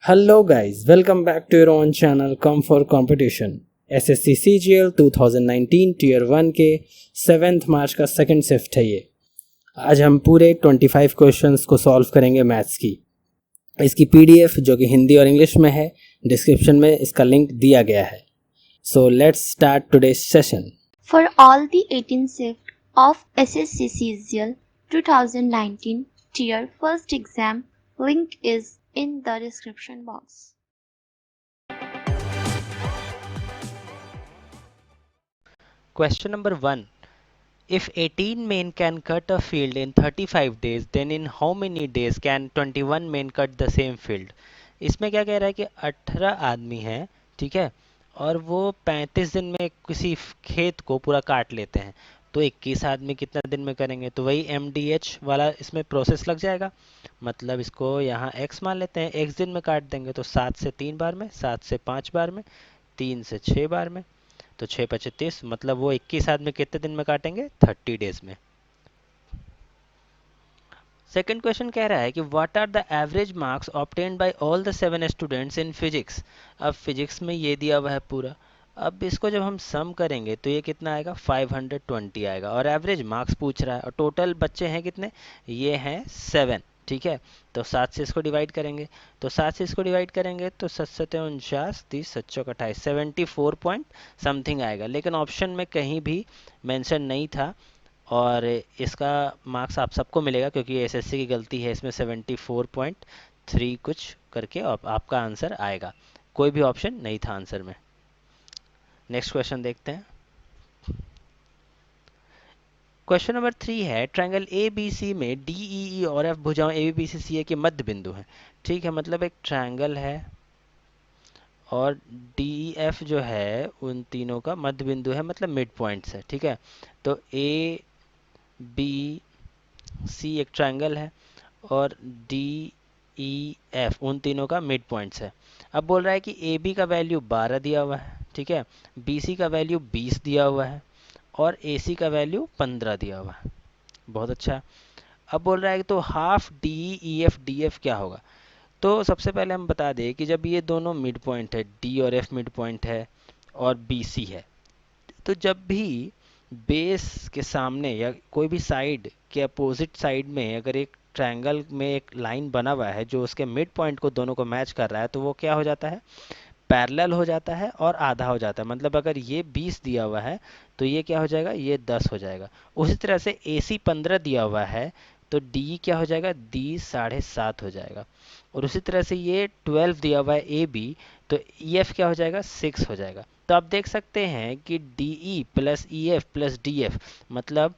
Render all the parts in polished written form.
Hello guys, welcome back to your own channel Come for Competition। SSC CGL 2019 Tier 1 के 7th मार्च का second shift है ये। आज हम पूरे 25 क्वेश्चंस को सॉल्व करेंगे मैथ्स की। इसकी PDF जो कि हिंदी और इंग्लिश में है, डिस्क्रिप्शन में इसका लिंक दिया गया है। So let's start today's session. For all the 18 shift of SSC CGL 2019 Tier 1st exam, link is in the description box. Question number 1. If 18 men can cut a field in 35 days, then in how many days can 21 men cut the same field? इसमें क्या कह रहा है कि 18 आदमी हैं, ठीक है, और वो 35 दिन में किसी खेत को पूरा काट लेते हैं, तो 21 आदमी कितना दिन में करेंगे? तो वही MDH वाला इसमें प्रोसेस लग जाएगा। मतलब इसको यहाँ x मान लेते हैं, x दिन में काट देंगे तो 7 से 3 बार में, 7 से 5 बार में, 3 से 6 बार में, तो 6 × 25, मतलब वो 21 आदमी कितने दिन में काटेंगे? 30 डेज में। सेकंड क्वेश्चन कह रहा है कि what are the average marks obtained by all the 7 students in physics. अब फिजिक्स में ये दिया हुआ है पूरा। अब इसको जब हम सम करेंगे तो ये कितना आएगा? 520 आएगा, और एवरेज मार्क्स पूछ रहा है, और टोटल बच्चे हैं कितने? ये हैं 7, ठीक है। तो 7 से इसको डिवाइड करेंगे, तो 7 से इसको डिवाइड करेंगे तो 7 7 49, 30 7 चौक 28, 74 पॉइंट समथिंग आएगा। लेकिन ऑप्शन में कहीं भी मेंशन नहीं था, और इसका मार्क्स आप सबको मिलेगा क्योंकि एसएससी की गलती है। इसमें 74.3 कुछ करके आपका आंसर आएगा। कोई भी ऑप्शन नहीं था आंसर में। नेक्स्ट क्वेश्चन देखते हैं। क्वेश्चन नंबर 3 है, ट्रायंगल ए बी सी में डी ई ई और एफ भुजाओं ए बी सी सी ए के मध्य बिंदु हैं, ठीक है। मतलब एक ट्रायंगल है और डी ई एफ जो है उन तीनों का मध्य बिंदु है, मतलब मिड पॉइंट्स है, ठीक है। तो ए बी सी एक ट्रायंगल है और डी ई एफ उन तीनों का मिड पॉइंट्स है। अब बोल रहा है कि ए बी का वैल्यू 12 दिया हुआ है, ठीक है, बी सी का वैल्यू 20 दिया हुआ है, और ए सी का वैल्यू 15 दिया हुआ है। बहुत अच्छा। अब बोल रहा है कि तो half D E F D F क्या होगा? तो सबसे पहले हम बता दें कि जब ये दोनों मिड पॉइंट है, डी और एफ मिड पॉइंट है और बी सी है, तो जब भी बेस के सामने या कोई भी साइड के अपोजिट साइड में अगर एक ट्रायंगल में एक लाइन बना हुआ है जो उसके मिड पॉइंट को दोनों को मैच कर रहा है, तो वो क्या हो जाता है? पैरेलल हो जाता है और आधा हो जाता है। मतलब अगर ये 20 दिया हुआ है तो ये क्या हो जाएगा? ये 10 हो जाएगा। उसी तरह से AC 15 दिया हुआ है तो D क्या हो जाएगा? D 7.5 हो जाएगा। और उसी तरह से ये 12 दिया हुआ है AB, तो EF क्या हो जाएगा? 6 हो जाएगा। तो आप देख सकते हैं कि DE plus EF plus DF मतलब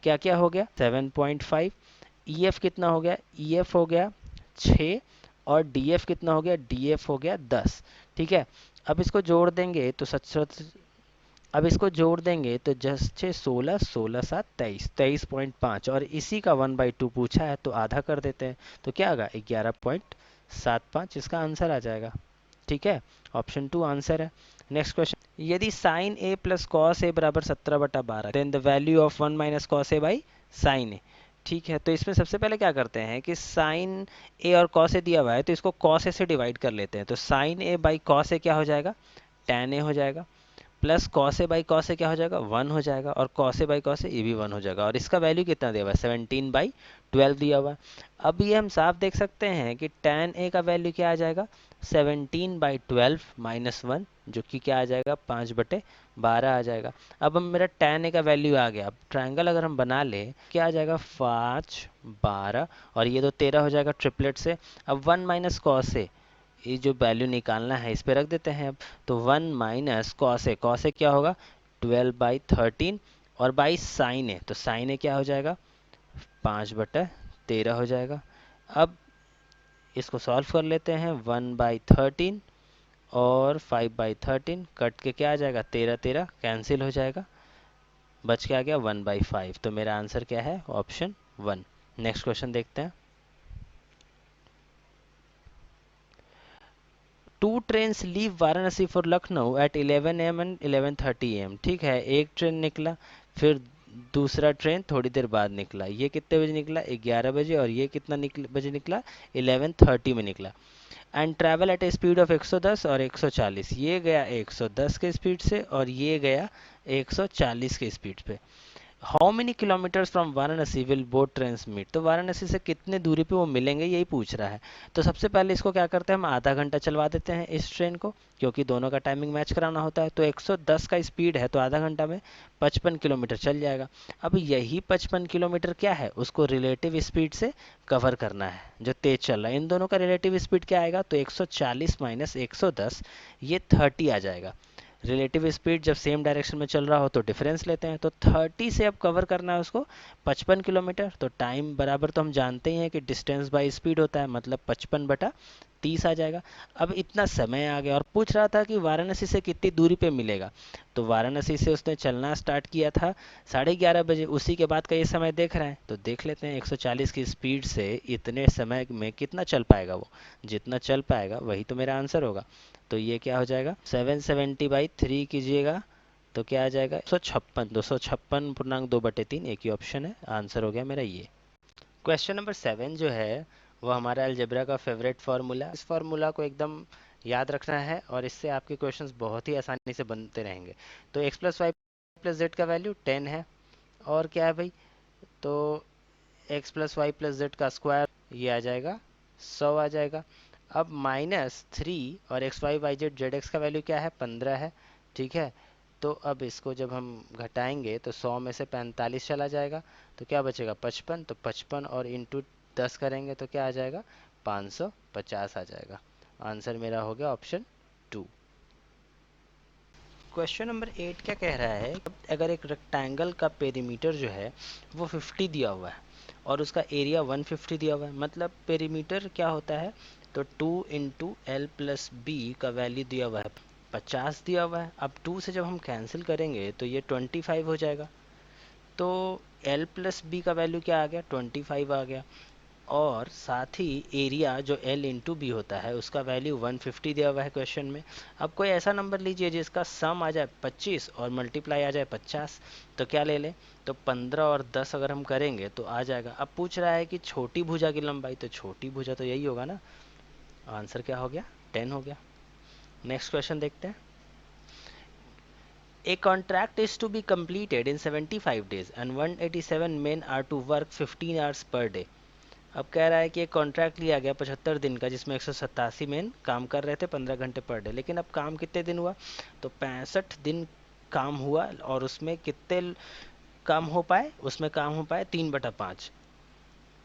क्या क्या हो गया? 7.5। EF कितना हो गया? EF हो गया 6, और DF कितना हो गया? DF हो गया 10, ठीक है। अब इसको जोड़ देंगे तो अब इसको जोड़ देंगे तो 10 6 16, 16 7 23, 23.5, और इसी का 1/2 पूछा है तो आधा कर देते हैं, तो क्या आएगा? 11.75 इसका आंसर आ जाएगा, ठीक है। ऑप्शन 2 आंसर है। नेक्स्ट क्वेश्चन, यदि sine A plus cos A बराबर 17/12, then the value of 1 minus cos A by sine A, ठीक है। तो इसमें सबसे पहले क्या करते हैं कि साइन ए और कॉस ए दिया हुआ है तो इसको कॉस ए से डिवाइड कर लेते हैं, तो sine A by cos A क्या हो जाएगा? tan ए हो जाएगा, plus cos A by cos A क्या हो जाएगा? 1 हो जाएगा, और cos A by cos A ये भी 1 हो जाएगा, और इसका वैल्यू कितना दिया हुआ है? 17/12 दिया हुआ है। अब ये हम साफ देख सकते हैं कि tan ए का वैल्यू क्या आ जाएगा? 17/12 माइनस 1, जो कि क्या आ जाएगा? 5/12 आ जाएगा। अब हम मेरा tan ए का वैल्यू आ गया। अब ट्रायंगल अगर हम बना ले क्या आ जाएगा? 5 12, और ये तो 13 हो जाएगा ट्रिपलेट से। अब 1 माइनस कॉस ए, ये जो वैल्यू निकालना है इस पे रख देते हैं। अब तो 1 माइनस कॉस ए क्या होगा? 12/13, और बाई साइन ए, तो साइन ए क्या हो जाएगा? 5/13 हो जाएगा। अब इसको सॉल्व कर लेते हैं। 1/13 और 5/13 कट के क्या आ जाएगा? 13 13 कैंसिल हो जाएगा, बच के आ गया 1/5। तो मेरा आंसर क्या है? ऑप्शन 1। नेक्स्ट क्वेश्चन देखते हैं। 2 trains leave Varanasi for Lucknow at 11 AM and 11:30 AM, ठीक है। एक ट्रेन निकला, फिर दूसरा ट्रेन थोड़ी देर बाद निकला। ये कितने बजे निकला? 11 बजे, और ये कितना बजे निकला? 11:30 में निकला। And travel at A speed of 110 और 140। ये गया 110 के स्पीड से और ये गया 140 के स्पीड पे। How many kilometres from Varanasi will both trains meet. तो वाराणसी से कितने दूरी पे वो मिलेंगे यही पूछ रहा है। तो सबसे पहले इसको क्या करते हैं, हम आधा घंटा चलवा देते हैं इस ट्रेन को, क्योंकि दोनों का टाइमिंग मैच कराना होता है। तो 110 का स्पीड है तो आधा घंटा में 55 किलोमीटर चल जाएगा। अब यही 55 किलोमीटर क्या है, उसको रिलेटिव स्पीड से कवर करना है जो तेज चल रहा है। इन दोनों का रिलेटिव स्पीड क्या आएगा, तो 140 माइनस 110 ये 30 आ जाएगा। रिलेटिव स्पीड जब सेम डायरेक्शन में चल रहा हो तो डिफरेंस लेते हैं। तो 30 से अब कवर करना है उसको 55 किलोमीटर। तो टाइम बराबर तो हम जानते ही हैं कि डिस्टेंस बाय स्पीड होता है, मतलब 55/30 आ जाएगा। अब इतना समय आ गया और पूछ रहा था कि वाराणसी से कितनी दूरी पे मिलेगा। तो वाराणसी से उसने चलना स्टार्ट किया था 11:30 बजे। उसी के बाद का ये समय देख रहे हैं तो देख लेते हैं 140 की स्पीड से इतने समय में कितना चल पाएगा वो। जितना चल पाएगा वही तो मेरा आंसर होगा। तो ये क्या हो जाएगा, 770/3 कीजिएगा तो क्या आ जाएगा, 256.2 एक ही ऑप्शन है, आंसर हो गया मेरा ये। क्वेश्चन नंबर 7 जो है वो हमारा अलजेब्रा का फेवरेट फार्मूला। इस फार्मूला को एकदम याद रखना है और इससे आपके क्वेश्चंस बहुत ही आसानी से बनते रहेंगे। तो x plus Y plus Z का वैल्यू 10 है और क्या है भाई, तो x plus Y plus Z का स्क्वायर ये आ जाएगा 100 आ जाएगा। अब -3 और X Y Y Z Z X का वैल्यू क्या है, 15 है। ठीक है, तो अब इसको जब हम घटाएंगे तो 100 में से 45 चला जाएगा तो क्या बचेगा 55। तो 55 और इंटू 10 करेंगे तो क्या आ जाएगा 550 आ जाएगा। आंसर मेरा हो गया ऑप्शन 2। क्वेश्चन नंबर 8 क्या कह रहा है, अगर एक रेक्टेंगल का पेरीमीटर जो है वो 50 दिया हुआ है और उसका एरिया 150 दिया हुआ है, मतलब पेरीमीटर क्या होता है, तो 2 इंटू एल प्लस बी का वैल्यू दिया हुआ है 50 दिया हुआ है। अब 2 से जब हम कैंसिल करेंगे तो ये 25 हो जाएगा। तो एल प्लस बी का वैल्यू क्या आ गया, 25 आ गया। और साथ ही एरिया जो एल इंटू बी होता है उसका वैल्यू 150 दिया हुआ है क्वेश्चन में। अब कोई ऐसा नंबर लीजिए जिसका सम आ जाए 25 और मल्टीप्लाई आ जाए 50। तो क्या ले लें, तो 15 और 10 अगर हम करेंगे तो आ जाएगा। अब पूछ रहा है कि छोटी भुजा की लंबाई, तो छोटी भुजा तो यही होगा ना। आंसर क्या हो गया, 10 हो गया। नेक्स्ट क्वेश्चन देखते हैं। A contract is to be completed in 75 days and 187 men are to work 15 hours per day. अब कह रहा है कि एक कॉन्ट्रैक्ट लिया गया 75 दिन का जिसमें 187 मेन काम कर रहे थे 15 घंटे पर डे। लेकिन अब काम कितने दिन हुआ, तो 65 दिन काम हुआ और उसमें कितने काम हो पाए, उसमें काम हो पाए 3/5।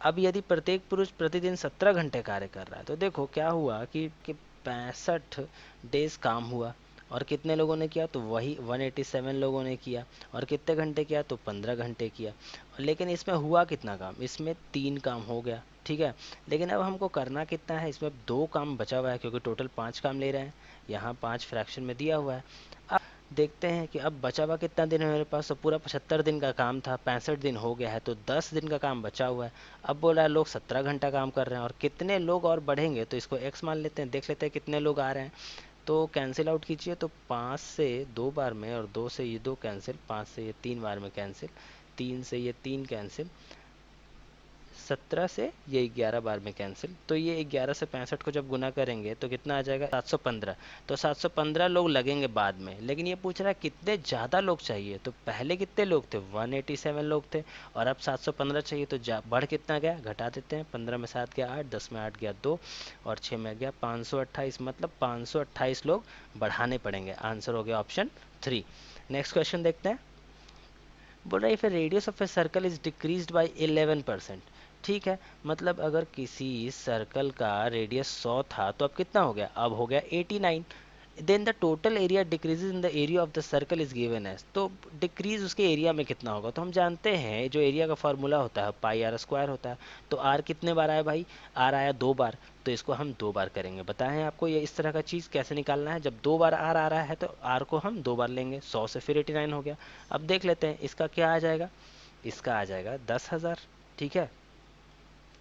अब यदि प्रत्येक पुरुष प्रतिदिन 17 घंटे कार्य कर रहा है तो देखो क्या हुआ कि 65 डेज काम हुआ और कितने लोगों ने किया, तो वही 187 लोगों ने किया। और कितने घंटे किया, तो 15 घंटे किया। लेकिन इसमें हुआ कितना काम, इसमें 3 काम हो गया। ठीक है, लेकिन अब हमको करना कितना है, इसमें 2 काम बचा हुआ है क्योंकि टोटल 5 काम ले रहे हैं। यहाँ 5 फ्रैक्शन में दिया हुआ है। अब देखते हैं कि अब बचा हुआ कितना दिन है मेरे पास। तो पूरा 75 दिन का काम था, 65 दिन हो गया है तो 10 दिन का काम बचा हुआ है। अब बोला है लोग 17 घंटा काम कर रहे हैं और कितने लोग और बढ़ेंगे, तो इसको x मान लेते हैं, देख लेते हैं कितने लोग आ रहे हैं। तो कैंसिल आउट कीजिए, तो 5 से 2 बार में और 2 से ये 2 कैंसिल, 5 से ये 3 बार में कैंसिल, 3 से ये 3 कैंसिल, 17 से ये 11 बार में कैंसिल। तो ये 11 से 65 को जब गुना करेंगे तो कितना आ जाएगा, 715। तो 715 लोग लगेंगे बाद में। लेकिन ये पूछ रहा है कितने ज़्यादा लोग चाहिए, तो पहले कितने लोग थे, 187 लोग थे और अब 715 चाहिए। तो बढ़ कितना गया, घटा देते हैं, 15 में 7 गया 8, 10 में 8 गया 2 और 6 में गया 528। मतलब 528 लोग बढ़ाने पड़ेंगे। आंसर हो गया ऑप्शन 3। नेक्स्ट क्वेश्चन देखते हैं। बोल रहा है if radius of a circle is decreased bye 11%। ठीक है, मतलब अगर किसी सर्कल का रेडियस 100 था तो अब कितना हो गया, अब हो गया 89। Then the total area decreases in the area of the circle is given as. तो डिक्रीज उसके एरिया में कितना होगा, तो हम जानते हैं जो एरिया का फार्मूला होता है पाई आर स्क्वायर होता है। तो आर कितने बार आया भाई, आर आया 2 बार, तो इसको हम 2 बार करेंगे। बताएं आपको ये इस तरह का चीज़ कैसे निकालना है। जब 2 बार आर आ रहा है तो आर को हम 2 बार लेंगे, 100 से फिर 89 हो गया। अब देख लेते हैं इसका क्या आ जाएगा, इसका आ जाएगा 10,000। ठीक है,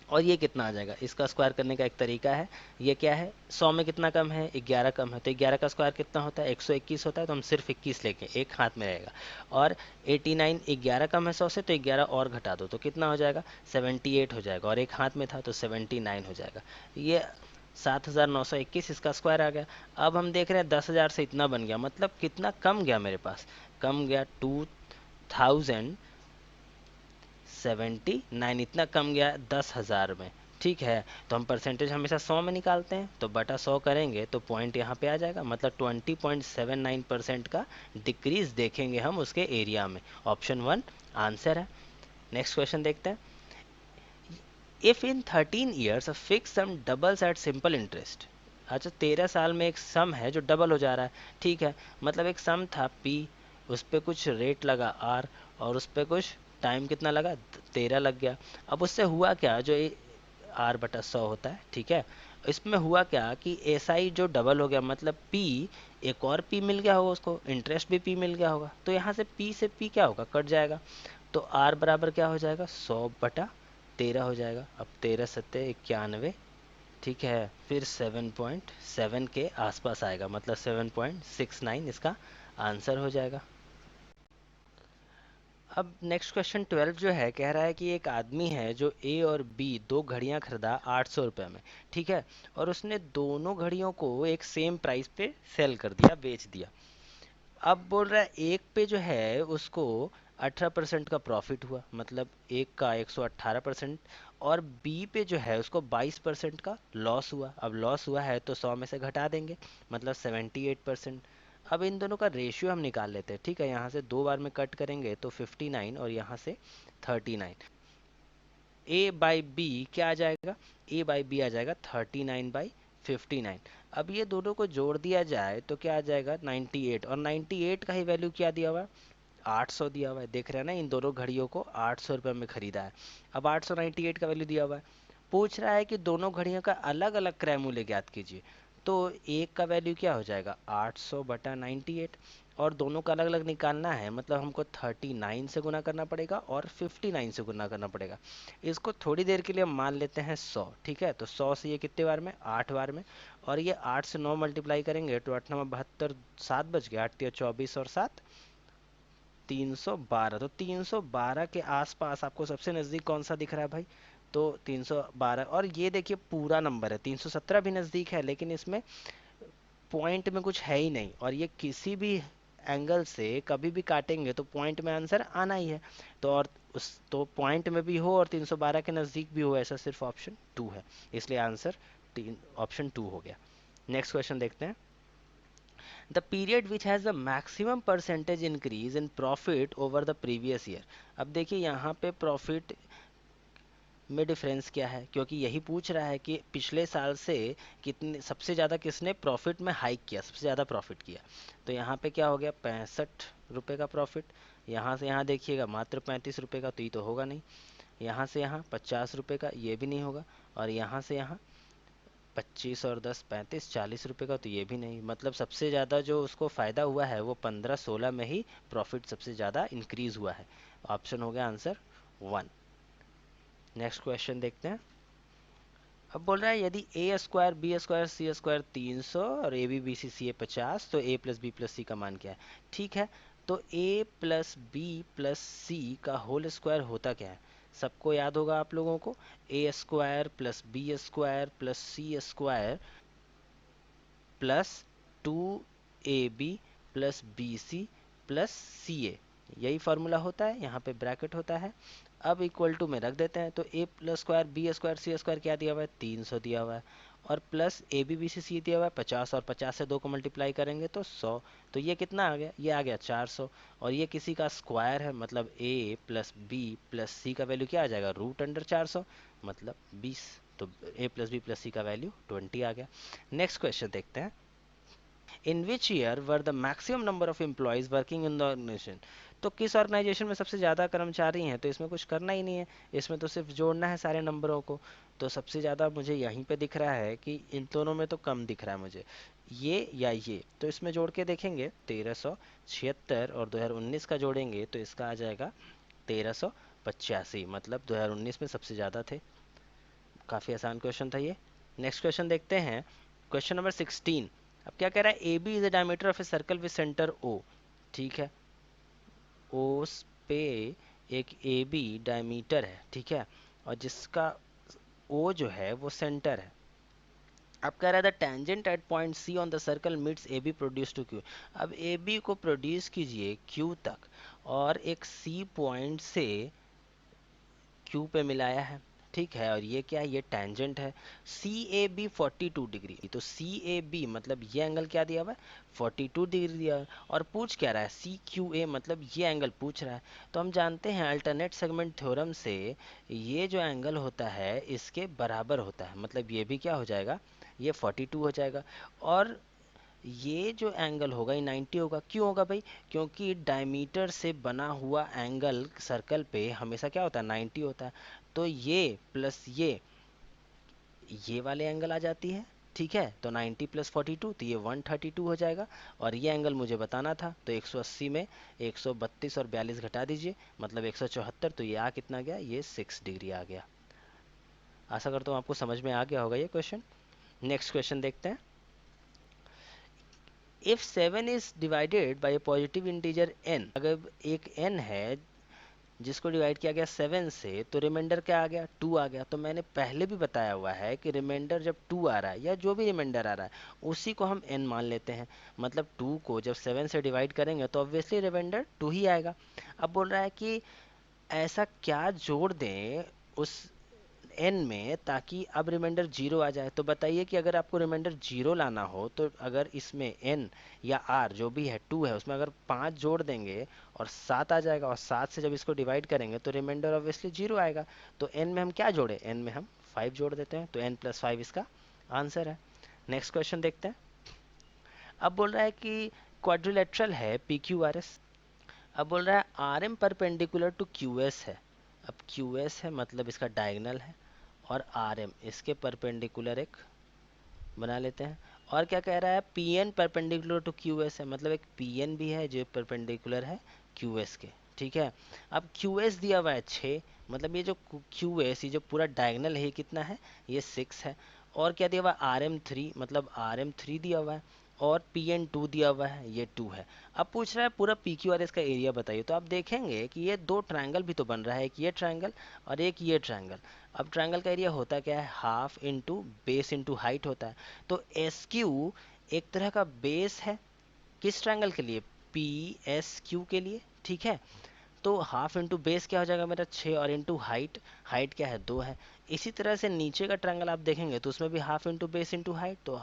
और ये कितना आ जाएगा, इसका स्क्वायर करने का एक तरीका है। ये क्या है, 100 में कितना कम है, 11 कम है, तो 11 का स्क्वायर कितना होता है, 121 होता है। तो हम सिर्फ 21 लेके एक हाथ में रहेगा। और 89, 11 कम है 100 से, तो 11 और घटा दो तो कितना हो जाएगा, 78 हो जाएगा। और एक हाथ में था तो 79 हो जाएगा। ये 7,921 इसका स्क्वायर आ गया। अब हम देख रहे हैं 10,000 से इतना बन गया, मतलब कितना कम गया मेरे पास, कम गया 2079, इतना कम गया 10,000 में। ठीक है, तो हम परसेंटेज हमेशा 100 में निकालते हैं, तो बटा 100 करेंगे तो पॉइंट यहाँ पे आ जाएगा, मतलब 20.79% का डिक्रीज देखेंगे हम उसके एरिया में। ऑप्शन 1 आंसर है। नेक्स्ट क्वेश्चन देखते हैं। If in 13 years a fix sum doubles at simple interest. अच्छा, 13 साल में एक सम है जो डबल हो जा रहा है। ठीक है, मतलब एक सम था पी, उस पर कुछ रेट लगा आर, और उस पर कुछ टाइम कितना लगा 13 लग गया। अब उससे हुआ क्या, जो आर बटा 100 होता है, ठीक है, इसमें हुआ क्या कि एस आई जो डबल हो गया, मतलब पी, एक और पी मिल गया होगा उसको, इंटरेस्ट भी पी मिल गया होगा, तो यहाँ से पी क्या होगा, कट जाएगा, तो आर बराबर क्या हो जाएगा 100/13 हो जाएगा। अब 13×7=91, ठीक है, फिर 7.7 के आसपास आएगा, मतलब 7.69 इसका आंसर हो जाएगा। अब नेक्स्ट क्वेश्चन 12 जो है, कह रहा है कि एक आदमी है जो ए और बी दो घड़ियां खरीदा 800 रुपये में, ठीक है, और उसने दोनों घड़ियों को एक सेम प्राइस पे सेल कर दिया, बेच दिया। अब बोल रहा है एक पे जो है उसको 18% का प्रॉफिट हुआ, मतलब एक का 118%, और बी पे जो है उसको 22% का लॉस हुआ। अब लॉस हुआ है तो 100 में से घटा देंगे, मतलब 78%। अब इन दोनों का रेशियो हम निकाल लेते हैं। ठीक है, यहाँ से 2 बार में कट करेंगे तो 59 और यहाँ से 39। ए बाई बी क्या आ जाएगा, ए बाई बी आ जाएगा 39/59। अब ये दोनों को जोड़ दिया जाए तो क्या आ जाएगा 98, और 98 का ही वैल्यू क्या दिया हुआ है, 800 दिया हुआ है। देख रहे हैं ना, इन दोनों घड़ियों को 800 रुपये में खरीदा है। अब 898 का वैल्यू दिया हुआ है, पूछ रहा है कि दोनों घड़ियों का अलग अलग क्रय मूल्य ज्ञात कीजिए। तो एक का वैल्यू क्या हो जाएगा 800/98, और दोनों का अलग अलग निकालना है, मतलब हमको 39 से गुना करना पड़ेगा और 59 से गुना करना पड़ेगा। इसको थोड़ी देर के लिए हम मान लेते हैं 100, ठीक है, तो 100 से ये कितने बार में, 8 बार में, और ये 8 से 9 मल्टीप्लाई करेंगे तो 8 9 72, 7 बच गया, 8 24 और 7 312। तो 312 के आसपास आपको सबसे नज़दीक कौन सा दिख रहा है भाई, तो 312। और ये देखिए पूरा नंबर है, 317 भी नज़दीक है, लेकिन इसमें पॉइंट में कुछ है ही नहीं, और ये किसी भी एंगल से कभी भी काटेंगे तो पॉइंट में आंसर आना ही है। तो और उस तो पॉइंट में भी हो और 312 के नज़दीक भी हो, ऐसा सिर्फ ऑप्शन 2 है, इसलिए आंसर ऑप्शन 2 हो गया। नेक्स्ट क्वेश्चन देखते हैं। The period which has the maximum percentage increase in profit over the previous year. अब देखिए यहाँ पे प्रॉफिट में डिफरेंस क्या है, क्योंकि यही पूछ रहा है कि पिछले साल से कितने, सबसे ज़्यादा किसने प्रॉफिट में हाइक किया, सबसे ज़्यादा प्रॉफिट किया। तो यहाँ पे क्या हो गया 65 रुपये का प्रॉफिट, यहाँ से यहाँ देखिएगा मात्र 35 रुपये का, तो ये तो होगा नहीं। यहाँ से यहाँ 50 रुपये का, ये भी नहीं होगा, और यहाँ से यहाँ 25 और 10 35 40 रुपये का, तो ये भी नहीं। मतलब सबसे ज़्यादा जो उसको फ़ायदा हुआ है वो 15-16 में ही प्रॉफिट सबसे ज़्यादा इंक्रीज़ हुआ है। ऑप्शन हो गया आंसर 1। नेक्स्ट क्वेश्चन देखते हैं। अब बोल रहा है यदि ए square B square C square 300 और ए बी बी सी सी ए 50, तो A plus B plus C का मान क्या है। ठीक है, तो A plus B plus C का होल स्क्वायर होता क्या है, सबको याद होगा आप लोगों को, A square plus B square plus C square plus 2ab plus B C plus C A, यही फार्मूला होता है, यहाँ पे ब्रैकेट होता है। अब इक्वल टू में रख देते हैं, तो A plus square B square C square क्या दिया हुआ है 300 दिया हुआ है, और plus A B B C C दिया हुआ है 50, और 50 से 2 को मल्टीप्लाई करेंगे तो 100, तो ये कितना आ गया, ये आ गया 400। और ये किसी का स्क्वायर है, मतलब A plus B plus C का वैल्यू क्या आ जाएगा √400, मतलब 20, तो A plus B plus C का वैल्यू 20 आ गया। नेक्स्ट क्वेश्चन देखते हैं। In which year were the maximum number of employees working in the organisation. तो किस ऑर्गेनाइजेशन में सबसे ज़्यादा कर्मचारी हैं, तो इसमें कुछ करना ही नहीं है, इसमें तो सिर्फ जोड़ना है सारे नंबरों को। तो सबसे ज़्यादा मुझे यहीं पे दिख रहा है कि इन दोनों में तो कम दिख रहा है मुझे, ये या ये, तो इसमें जोड़ के देखेंगे 1376 और 2019 का जोड़ेंगे तो इसका आ जाएगा 1385, मतलब 2019 में सबसे ज़्यादा थे। काफ़ी आसान क्वेश्चन था ये। नेक्स्ट क्वेश्चन देखते हैं, क्वेश्चन नंबर 16। अब क्या कह रहा है, A B is the diameter of a circle with centre O. ठीक है, ओ पे एक ए बी डायमीटर है, ठीक है, और जिसका ओ जो है वो सेंटर है। अब कह रहा था tangent at point C on the circle meets A B produce to Q. अब ए बी को प्रोड्यूस कीजिए क्यू तक और एक सी पॉइंट से क्यू पे मिलाया है, ठीक है। और ये क्या है, ये टेंजेंट है। सी ए बी 42 डिग्री, तो सी ए बी मतलब ये एंगल क्या दिया हुआ है, 42 डिग्री दिया है। और पूछ क्या रहा है, सी क्यू ए मतलब ये एंगल पूछ रहा है। तो हम जानते हैं अल्टरनेट सेगमेंट थ्योरम से ये जो एंगल होता है इसके बराबर होता है, मतलब ये भी क्या हो जाएगा, ये 42 हो जाएगा। और ये जो एंगल होगा ये 90 होगा। क्यों होगा भाई, क्योंकि डायमीटर से बना हुआ एंगल सर्कल पे हमेशा क्या होता है, 90 होता है। तो ये प्लस ये वाले एंगल आ जाती है, ठीक है। तो 90 प्लस 42 तो ये 132 हो जाएगा। और ये एंगल मुझे बताना था, तो 180 में 132 और 42 घटा दीजिए, मतलब 174। तो ये आ कितना गया, ये 6 डिग्री आ गया। आशा करता हूँ आपको समझ में आ गया होगा ये क्वेश्चन। नेक्स्ट क्वेश्चन देखते हैं। If 7 is divided by A positive integer n, अगर एक n है जिसको डिवाइड किया गया 7 से, तो रिमाइंडर क्या आ गया, 2 आ गया। तो मैंने पहले भी बताया हुआ है कि रिमाइंडर जब 2 आ रहा है या जो भी रिमाइंडर आ रहा है उसी को हम n मान लेते हैं। मतलब 2 को जब 7 से डिवाइड करेंगे तो ऑब्वियसली रिमाइंडर 2 ही आएगा। अब बोल रहा है कि ऐसा क्या जोड़ दें उस n में ताकि अब रिमाइंडर 0 आ जाए। तो बताइए कि अगर आपको रिमाइंडर 0 लाना हो तो अगर इसमें n या r जो भी है 2 है उसमें अगर 5 जोड़ देंगे और 7 आ जाएगा, और 7 से जब इसको डिवाइड करेंगे तो रिमाइंडर ऑब्वियसली 0 आएगा। तो n में हम क्या जोड़े, n में हम 5 जोड़ देते हैं, तो n प्लस 5 इसका आंसर है। नेक्स्ट क्वेश्चन देखते हैं। अब बोल रहा है कि क्वाड्रिलेटरल है पी क्यू आर एस। अब बोल रहा है R M perpendicular to Q S है। अब क्यू एस है मतलब इसका डायगनल है, और आर एम इसके परपेंडिकुलर एक बना लेते हैं। और क्या कह रहा है, P N perpendicular to Q S है, मतलब एक पी एन भी है जो परपेंडिकुलर है क्यू एस के, ठीक है। अब क्यू एस दिया हुआ है 6, मतलब ये जो क्यू एस ये जो पूरा डायगनल है ये कितना है, ये 6 है। और क्या दिया हुआ है, आर एम 3, मतलब आर एम 3 दिया हुआ है। और पी एन 2 दिया हुआ है, ये 2 है। अब पूछ रहा है पूरा पी क्यू आर एस का एरिया बताइए। तो आप देखेंगे कि ये दो ट्रायंगल भी तो बन रहा है, एक ये ट्रायंगल और एक ये ट्रायंगल। अब ट्रायंगल का एरिया होता क्या है, half into base into height होता है। तो एस क्यू एक तरह का बेस है किस ट्रायंगल के लिए, पी एस क्यू के लिए, ठीक है। तो हाफ इंटू बेस क्या हो जाएगा मेरा 6, और इंटू हाइट, हाइट क्या है 2 है। इसी तरह से नीचे का ट्रायंगल आप देखेंगे तो उसमें भी half into base into height, तो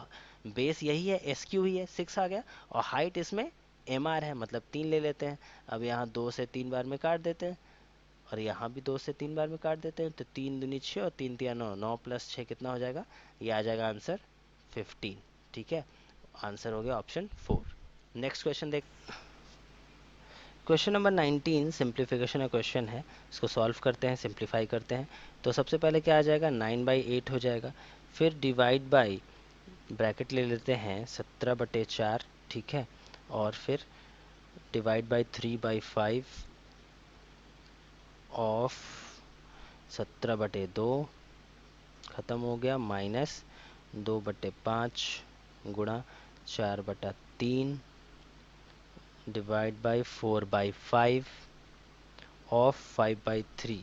बेस यही है एस क्यू ही है 6 आ गया, और हाइट इसमें एम आर है मतलब 3 ले लेते हैं। अब यहाँ 2 से 3 बार में काट देते हैं, और यहाँ भी 2 से 3 बार में काट देते हैं। तो 3 दूनी 6 और 3 तिया 9, 9 प्लस 6 कितना हो जाएगा, ये आ जाएगा आंसर 15, ठीक है। आंसर हो गया ऑप्शन 4। नेक्स्ट क्वेश्चन देख, क्वेश्चन नंबर 19 सिंप्लीफिकेशन का क्वेश्चन है। इसको सॉल्व करते हैं, सिंप्लीफाई करते हैं। तो सबसे पहले क्या आ जाएगा, 9/8 हो जाएगा। फिर डिवाइड बाई ब्रैकेट ले लेते हैं 17/4, ठीक है। और फिर डिवाइड बाई 3/5 ऑफ 17/2 ख़त्म हो गया, माइनस 2/5 गुणा 4/3 डिवाइड बाई 4/5 ऑफ 5/3,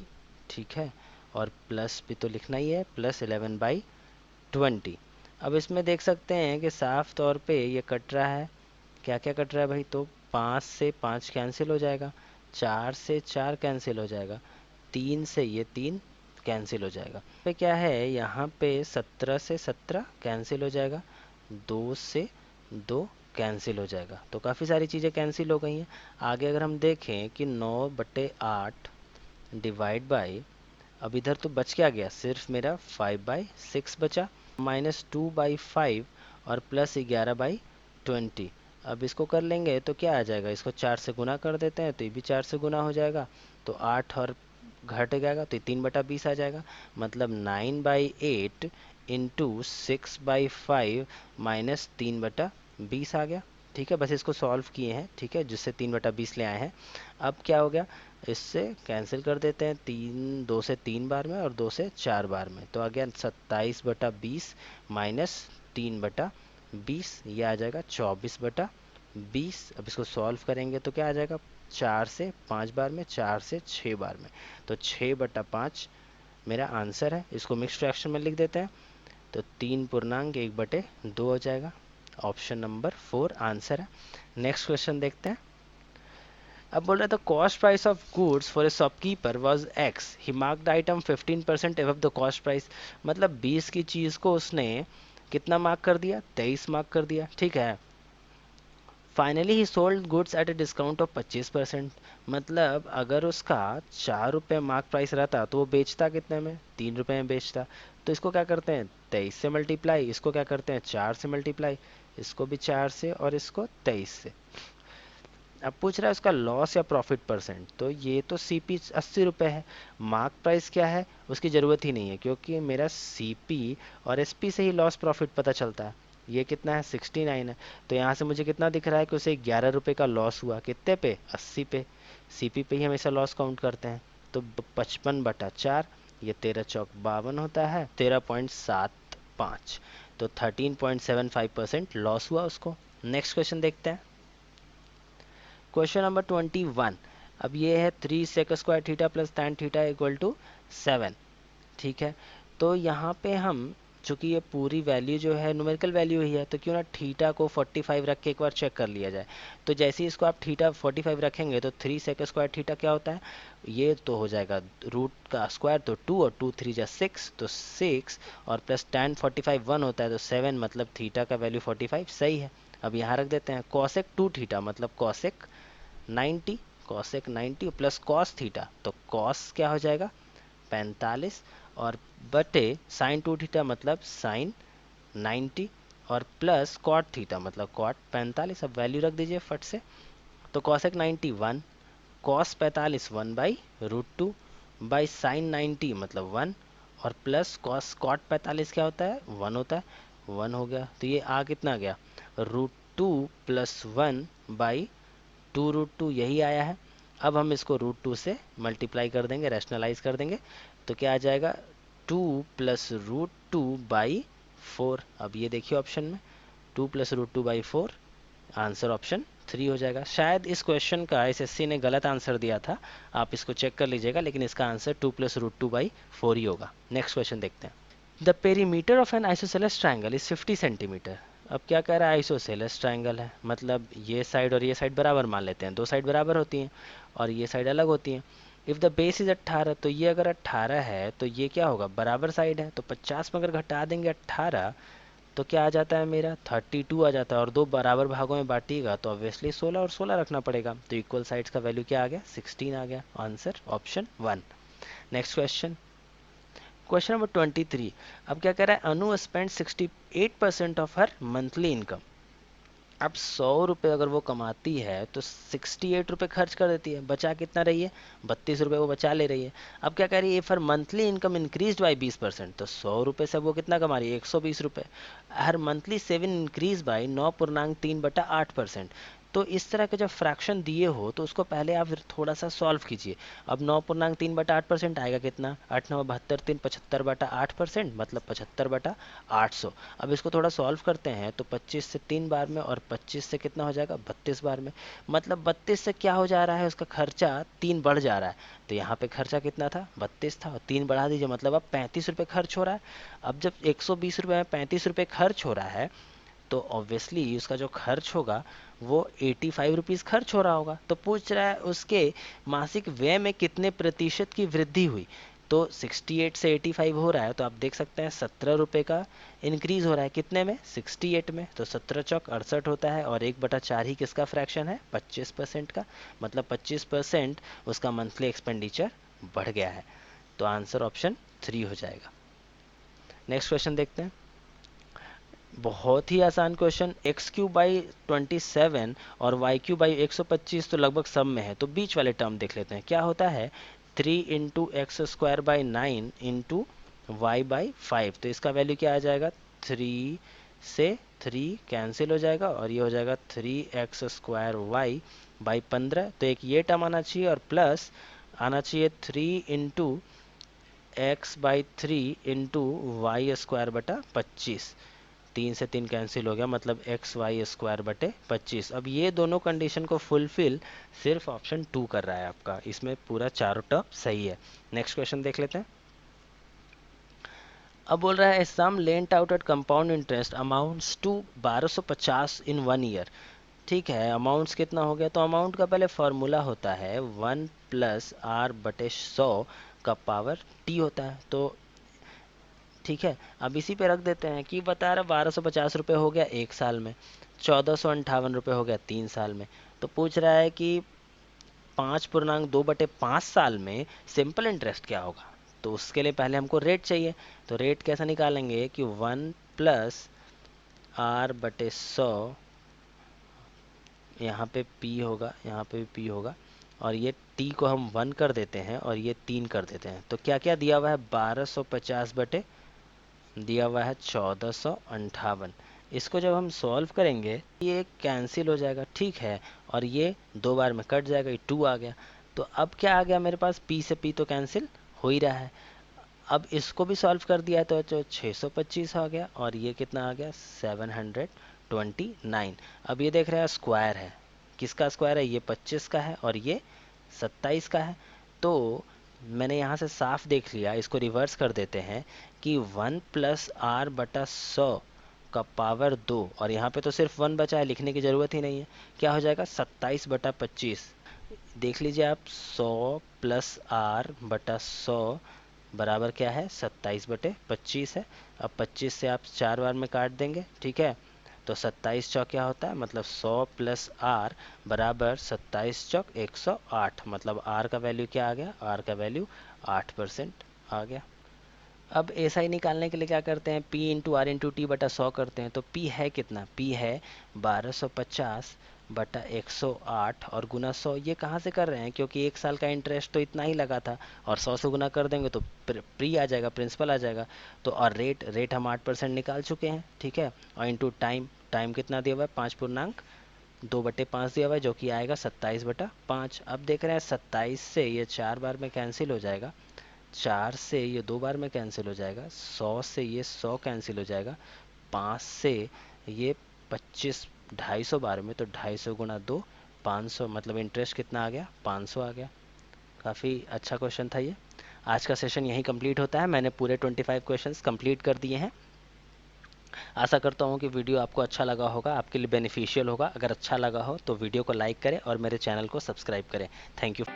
ठीक है। और प्लस भी तो लिखना ही है, प्लस 11/20। अब इसमें देख सकते हैं कि साफ तौर पे ये कट रहा है, क्या क्या कट रहा है भाई, तो 5 से 5 कैंसिल हो जाएगा, 4 से 4 कैंसिल हो जाएगा, 3 से ये 3 कैंसिल हो जाएगा। पे क्या है, यहाँ पे 17 से 17 कैंसिल हो जाएगा, 2 से 2 कैंसिल हो जाएगा। तो काफ़ी सारी चीज़ें कैंसिल हो गई हैं। आगे अगर हम देखें कि 9/8 डिवाइड बाई, अब इधर तो बच क्या गया, सिर्फ मेरा 5/6 बचा, माइनस 2/5 और प्लस 11/20। अब इसको कर लेंगे तो क्या आ जाएगा, इसको 4 से गुना कर देते हैं तो ये भी 4 से गुना हो जाएगा, तो 8 और घट जाएगा तो ये 3/20 आ जाएगा। मतलब 9/8 इंटू 6/5 माइनस 3/20 आ गया, ठीक है। बस इसको सॉल्व किए हैं, ठीक है, जिससे 3/20 ले आए हैं। अब क्या हो गया, इससे कैंसिल कर देते हैं, 2 से 3 बार में और 2 से 4 बार में, तो आ गया 27/20 माइनस 3/20, ये आ जाएगा 24/20। अब इसको सॉल्व करेंगे तो क्या आ जाएगा, 4 से 5 बार में, 4 से 6 बार में, तो 6/5 मेरा आंसर है। इसको मिक्स फ्रैक्शन में लिख देते हैं, तो 3/1/2 हो जाएगा। ऑप्शन नंबर 4 आंसर है। नेक्स्ट क्वेश्चन देखते हैं। अब बोल रहा था cost price of goods for a shopkeeper was x, he marked item 15% above the cost price. मतलब 20 की चीज़ को उसने कितना मार्क कर दिया, 23 मार्क कर दिया, ठीक है। Finally he sold goods at a discount of 25%। मतलब अगर उसका 4 रुपये मार्क प्राइस रहता तो वो बेचता कितने में, 3 रुपये में बेचता। तो इसको क्या करते हैं 23 से मल्टीप्लाई, इसको क्या करते हैं 4 से मल्टीप्लाई, इसको भी 4 से और इसको 23 से। अब पूछ रहा है उसका लॉस या प्रॉफिट परसेंट। तो ये तो सीपी 80 रुपये है, मार्क प्राइस क्या है उसकी ज़रूरत ही नहीं है, क्योंकि मेरा सीपी और एसपी से ही लॉस प्रॉफिट पता चलता है। ये कितना है 69 है। तो यहाँ से मुझे कितना दिख रहा है कि उसे 11 रुपये का लॉस हुआ, कितने पे 80 पे। सीपी पे ही हमेशा लॉस काउंट करते हैं। तो 55/4, ये 13 चौक 52 होता है, 13.75। तो 13.75% लॉस हुआ उसको। नेक्स्ट क्वेश्चन देखते हैं। Question number 21। अब ये है 3 sec square theta plus tan theta equal to 7, ठीक है। तो यहाँ पे हम चूंकि ये पूरी वैल्यू जो है न्यूमेरिकल वैल्यू ही है, तो क्यों ना थीटा को 45 रख के एक बार चेक कर लिया जाए। तो जैसे ही इसको आप थीटा 45 रखेंगे तो 3 sec स्क्वायर थीटा क्या होता है, ये तो हो जाएगा रूट का स्क्वायर, तो 2 और 2 3 जा 6, तो 6 और प्लस tan 45 1 होता है, तो 7, मतलब थीटा का वैल्यू 45 सही है। अब यहाँ रख देते हैं कॉसेक 2 थीटा, मतलब cosec 90, cosec 90 plus cos theta, तो कॉस क्या हो जाएगा 45, और बटे साइन 2 थीटा मतलब साइन 90, और प्लस कॉट थीटा मतलब कॉट 45। अब वैल्यू रख दीजिए फट से। तो कॉसेक 90 1, कॉस 45 1/√2 बाई साइन 90 मतलब 1, और प्लस कॉस कॉट 45 क्या होता है 1 होता है, 1 हो गया। तो ये आ कितना गया √2 + 1/2√2, यही आया है। अब हम इसको √2 से मल्टीप्लाई कर देंगे, रैशनलाइज कर देंगे, तो क्या आ जाएगा 2 + √2/4। अब ये देखिए ऑप्शन में 2 + √2/4, आंसर ऑप्शन 3 हो जाएगा। शायद इस क्वेश्चन का एसएससी ने गलत आंसर दिया था, आप इसको चेक कर लीजिएगा, लेकिन इसका आंसर 2 + √2/4 ही होगा। नेक्स्ट क्वेश्चन देखते हैं। The perimeter of N isosceles triangle is 50 centimetre. अब क्या कह रहा है आइसोसेलेस ट्राइंगल है, मतलब ये साइड और ये साइड बराबर मान लेते हैं, दो साइड बराबर होती हैं और ये साइड अलग होती हैं। इफ़ द बेस इज 18, तो ये अगर 18 है तो ये क्या होगा बराबर साइड है, तो 50 में अगर घटा देंगे 18 तो क्या आ जाता है मेरा 32 आ जाता है, और दो बराबर भागों में बांटिएगा तो ऑब्वियसली 16 और 16 रखना पड़ेगा। तो इक्वल साइड्स का वैल्यू क्या आ गया 16 आ गया, answer option 1। Next question, question number 23। अब क्या कह रहा है Anu spend 68% of her monthly income. अब 100 रुपये अगर वो कमाती है तो 68 रुपये खर्च कर देती है, बचा कितना रही है 32 रुपये वो बचा ले रही है। अब क्या कह रही है for monthly income increase by 20%, तो 100 रुपये से वो कितना कमा रही है 120 रुपये। हर मंथली सेविंग इंक्रीज बाई 9.3/8%। तो इस तरह के जब फ्रैक्शन दिए हो तो उसको पहले आप थोड़ा सा सॉल्व कीजिए। अब 9.3/8% आएगा कितना 8 9 72 3 75/8%, मतलब 75/800। अब इसको थोड़ा सॉल्व करते हैं तो 25 से 3 बार में और 25 से कितना हो जाएगा 32 बार में, मतलब 32 से क्या हो जा रहा है उसका खर्चा 3 बढ़ जा रहा है। तो यहाँ पे खर्चा कितना था 32 था और 3 बढ़ा दीजिए, मतलब अब 35 रुपये खर्च हो रहा है। अब जब 120 रुपये में 35 रुपये खर्च हो रहा है तो ऑब्वियसली उसका जो खर्च होगा वो 85 रुपीज़ खर्च हो रहा होगा। तो पूछ रहा है उसके मासिक व्यय में कितने प्रतिशत की वृद्धि हुई। तो 68 से 85 हो रहा है, तो आप देख सकते हैं 17 रुपये का इंक्रीज हो रहा है, कितने में 68 में। तो 17 चौक 68 होता है, और 1/4 ही किसका फ्रैक्शन है 25% का, मतलब 25% उसका मंथली एक्सपेंडिचर बढ़ गया है। तो आंसर ऑप्शन 3 हो जाएगा। नेक्स्ट क्वेश्चन देखते हैं। बहुत ही आसान क्वेश्चन, x³/27 और y³/125 तो लगभग सब में है, तो बीच वाले टर्म देख लेते हैं क्या होता है 3 × x²/9 × y/5। तो इसका वैल्यू क्या आ जाएगा 3 से 3 कैंसिल हो जाएगा और ये हो जाएगा 3x² y/15। तो एक ये टर्म आना चाहिए और प्लस आना चाहिए 3 × x/3 × y²/25। 3 से 3 कैंसिल हो गया, मतलब XY²/25। अब ये दोनों कंडीशन को फुलफिल सिर्फ ऑप्शन 2 कर रहा है आपका, इसमें पूरा चारों टर्म सही है। नेक्स्ट क्वेश्चन देख लेते हैं। अब बोल रहा है sum lent out at compound interest amounts to 1250 in 1 year. ठीक है, अमाउंट्स कितना हो गया, तो अमाउंट का पहले फॉर्मूला होता है 1+r/100 का पावर t होता है। तो ठीक है, अब इसी पे रख देते हैं कि बता रहा 1250 रुपये हो गया 1 साल में, 1458 रुपये हो गया 3 साल में। तो पूछ रहा है कि 5.2/5 साल में सिंपल इंटरेस्ट क्या होगा। तो उसके लिए पहले हमको रेट चाहिए। तो रेट कैसा निकालेंगे कि 1+r/100, यहाँ पे p होगा, यहाँ पे भी p होगा, और ये t को हम 1 कर देते हैं और ये 3 कर देते हैं। तो क्या क्या दिया हुआ है, 1250 बटे दिया हुआ है 1458। इसको जब हम सॉल्व करेंगे ये कैंसिल हो जाएगा, ठीक है, और ये 2 बार में कट जाएगा, ये 2 आ गया। तो अब क्या आ गया मेरे पास, p से p तो कैंसिल हो ही रहा है। अब इसको भी सॉल्व कर दिया है तो 625 आ गया, और ये कितना आ गया 729। अब ये देख रहे हैं स्क्वायर है, किसका स्क्वायर है, ये 25 का है और ये 27 का है। तो मैंने यहाँ से साफ देख लिया, इसको रिवर्स कर देते हैं कि 1+r/100 का पावर 2, और यहाँ पे तो सिर्फ 1 बचा है, लिखने की ज़रूरत ही नहीं है। क्या हो जाएगा 27/25। देख लीजिए आप, 100+r/100 बराबर क्या है 27/25 है। अब 25 से आप 4 बार में काट देंगे, ठीक है, तो 27 चौक क्या होता है, मतलब 100+r बराबर 27 चौक 108, मतलब r का वैल्यू क्या आ गया, r का वैल्यू 8% आ गया। अब ऐसा ही निकालने के लिए क्या करते हैं, p into R into T बटा 100 करते हैं। तो p है कितना, p है 1250/108 और गुना 100। ये कहाँ से कर रहे हैं, क्योंकि 1 साल का इंटरेस्ट तो इतना ही लगा था, और 100 से गुना कर देंगे तो प्री आ जाएगा, प्रिंसिपल आ जाएगा। तो और रेट हम 8% निकाल चुके हैं, ठीक है, और इंटू टाइम कितना दिया हुआ है, 5.2/5 दिया हुआ है, जो कि आएगा 27/5। अब देख रहे हैं 27 से ये 4 बार में कैंसिल हो जाएगा, 4 से ये 2 बार में कैंसिल हो जाएगा, 100 से ये 100 कैंसिल हो जाएगा, 5 से ये 25 250 बार में, तो 250 गुना 2 500, मतलब इंटरेस्ट कितना आ गया 500 आ गया। काफ़ी अच्छा क्वेश्चन था ये। आज का सेशन यहीं कंप्लीट होता है। मैंने पूरे 25 क्वेश्चंस कंप्लीट कर दिए हैं। आशा करता हूँ कि वीडियो आपको अच्छा लगा होगा, आपके लिए बेनिफिशियल होगा। अगर अच्छा लगा हो तो वीडियो को लाइक करें और मेरे चैनल को सब्सक्राइब करें। Thank you.